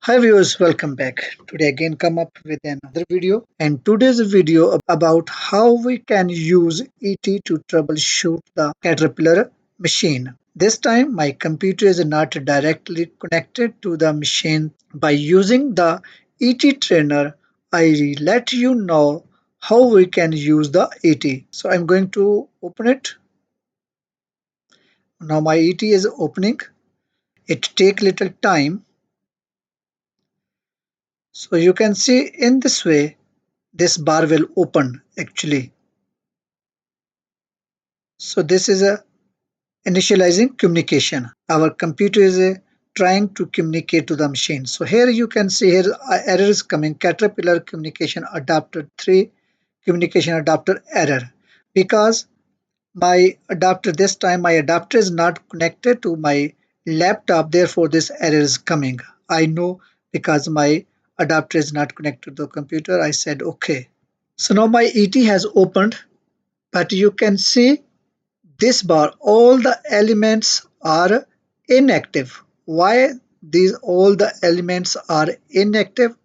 Hi viewers, welcome back. Today again come up with another video, and today's video about how we can use ET to troubleshoot the Caterpillar machine. This time my computer is not directly connected to the machine. By using the ET trainer, I let you know how we can use the ET. So I'm going to open it. Now my ET is opening. It take little time. So you can see in this way this bar will open actually. So this is a initializing communication. Our computer is trying to communicate to the machine. So here you can see here error is coming, Caterpillar communication adapter 3 communication adapter error, because my adapter this time my adapter is not connected to my laptop, therefore this error is coming. I know because my adapter is not connected to the computer. I said okay. So now my ET has opened, but you can see this bar, all the elements are inactive. Why these all the elements are inactive?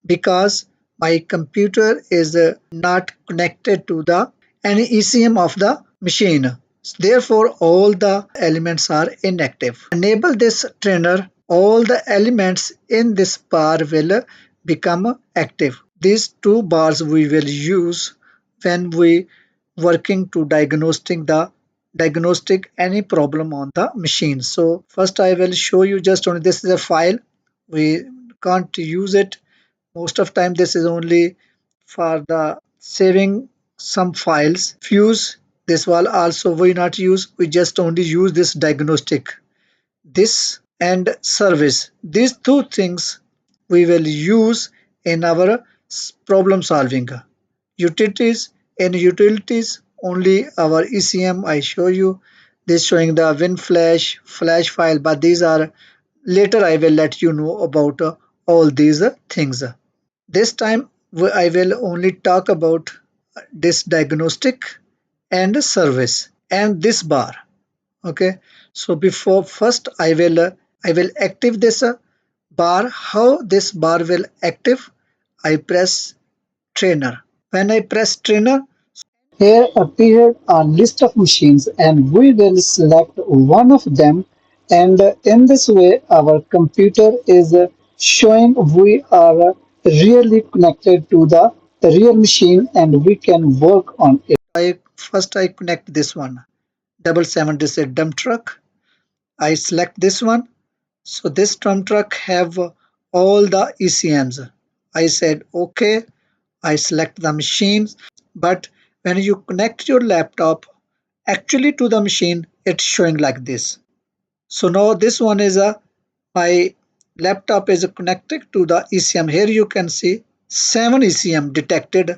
Because my computer is not connected to the any ECM of the machine. Therefore, all the elements are inactive. Enable this trainer, all the elements in this bar will become active. These two bars we will use when we working to diagnostic any problem on the machine. So first I will show you just only this is a file. We can't use it most of time. This is only for the saving some files. Fuse this will also we not use. We just only use this diagnostic. This and service. These two things we will use in our problem solving. Utilities, in utilities only our ECM I show you. This showing the flash file, but these are later I will let you know about all these things. This time I will only talk about this diagnostic and service and this bar. Okay, so before first I will active this bar. How this bar will active? I press trainer. When I press trainer, here appeared a list of machines and we will select one of them, and in this way our computer is showing we are really connected to the real machine and we can work on it. I connect this one. 77, this is a dump truck. I select this one. So this dump truck have all the ECMs. I said okay. I select the machines, but when you connect your laptop actually to the machine, it's showing like this. So now this one is a my laptop is connected to the ECM. Here you can see 7 ECM detected.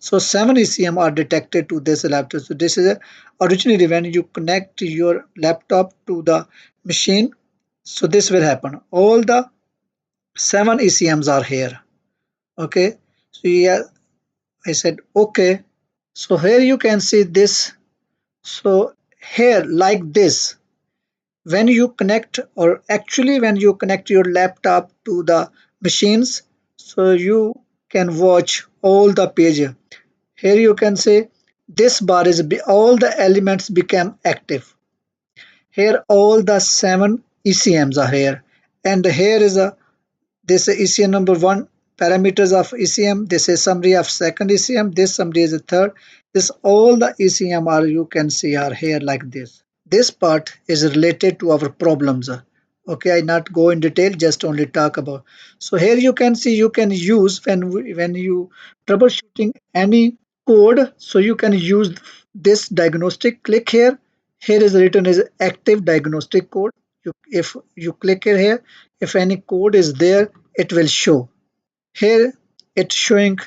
So 7 ECM are detected to this laptop. So this is originally when you connect your laptop to the machine. So this will happen. All the 7 ECMs are here. Okay. So yeah, I said okay. So here you can see this. So here like this, when you connect or actually when you connect your laptop to the machines, so you can watch all the page. Here you can say this bar is all the elements became active. Here all the 7 ECMs are here, and here is a this ECM number 1 parameters of ECM. This is summary of second ECM. This summary is the third. This all the ECM are you can see are here like this. This part is related to our problems. Okay, I not go in detail, just only talk about. So here you can see you can use when you troubleshooting any code. So you can use this diagnostic. Click here. Here is written as active diagnostic code. If you click here, if any code is there, it will show. Here it's showing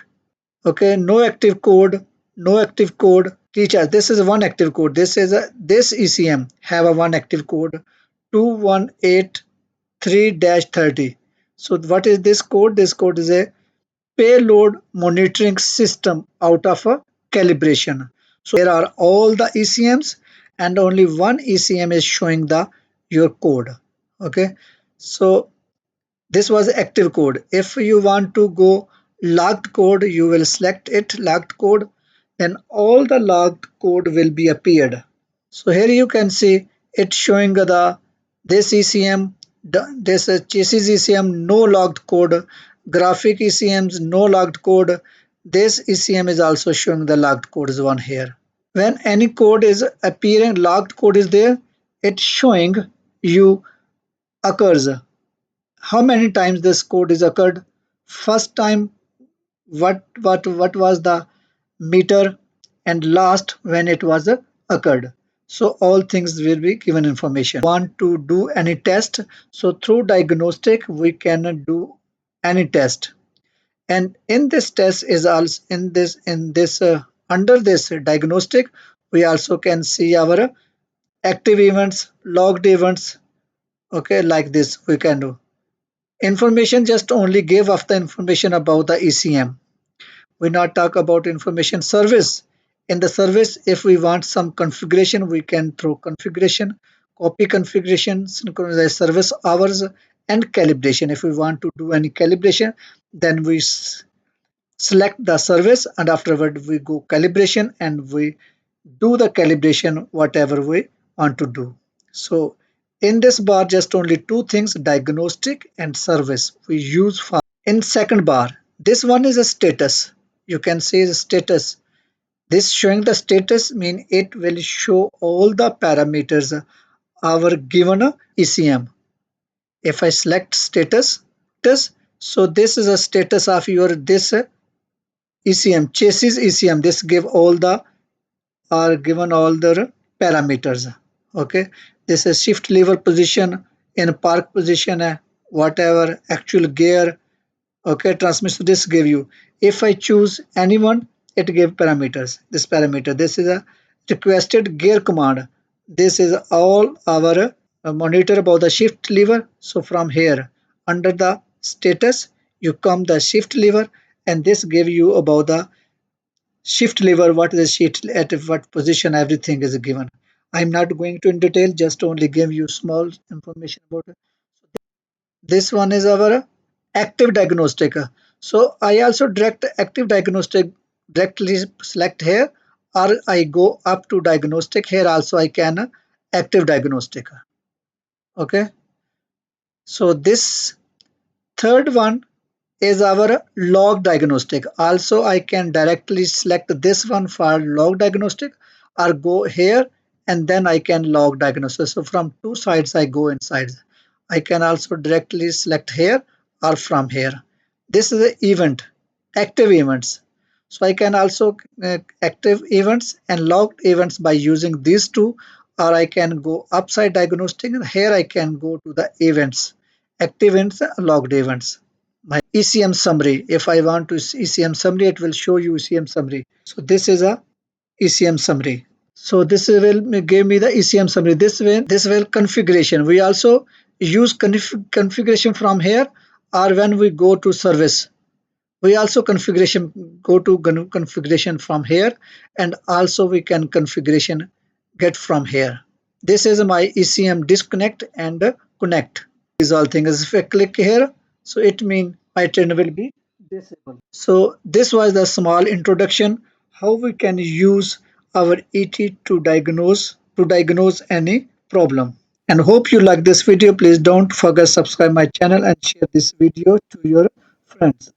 okay, no active code, no active code. Teacher, this is one active code. This is a this ECM have a one active code 2183-30. So what is this code? This code is a payload monitoring system out of a calibration. So here are all the ECMs and only one ECM is showing the your code. Okay, so This was active code. If you want to go logged code, you will select it logged code, then all the logged code will be appeared. So here you can see it showing the this ECM, this chassis ECM, no logged code, graphic ECMs, no logged code. This ECM is also showing the logged code is one here. When any code is appearing, logged code is there, it's showing you occurs. How many times this code is occurred? First time, what was the meter, and last when it was occurred. So all things will be given information. Want to do any test, so through diagnostic we can do any test, and in this test is also in this under this diagnostic we also can see our active events, logged events. Okay, like this we can do. Information just only give of the information about the ECM. We not talk about information service. In the service, if we want some configuration, we can throw configuration, copy configuration, synchronize service hours, and calibration. If we want to do any calibration, then we select the service, and afterward we go calibration and we do the calibration whatever we want to do. So in this bar, just only two things, diagnostic and service we use for. In second bar, this one is a status. You can see the status. This showing the status mean it will show all the parameters our given ECM. If I select status, so this is a status of your this ECM, chassis ECM. This give all the are given all the parameters. Okay, this is shift lever position, in park position, whatever actual gear. Okay, transmission, this give you. If I choose anyone, it give parameters. This parameter, this is a requested gear command. This is all our monitor about the shift lever. So from here under the status you come the shift lever, and this give you about the shift lever, what is the shift, at what position, everything is given. I'm not going to in detail, just only give you small information about it. This one is our active diagnostic. So I also direct active diagnostic directly select here, or I go up to diagnostic. Here also I can active diagnostic. Okay. So this third one is our log diagnostic. Also I can directly select this one for log diagnostic, or go here and then I can log diagnosis. So from two sides I go inside. I can also directly select here or from here. This is the event, active events. So I can also active events and logged events by using these two, or I can go upside diagnostic, and here I can go to the events, active events, logged events. My ECM summary. If I want to ECM summary, it will show you ECM summary. So this is a ECM summary. So this will give me the ECM summary. This will configuration. We also use configuration from here, or when we go to service. We also configuration go to configuration from here, and also we can configuration get from here. This is my ECM disconnect and connect. These all things. If I click here, so it means my trainer will be disabled. So this was the small introduction how we can use our ET to diagnose any problem. And hope you like this video. Please don't forget subscribe my channel and share this video to your friends.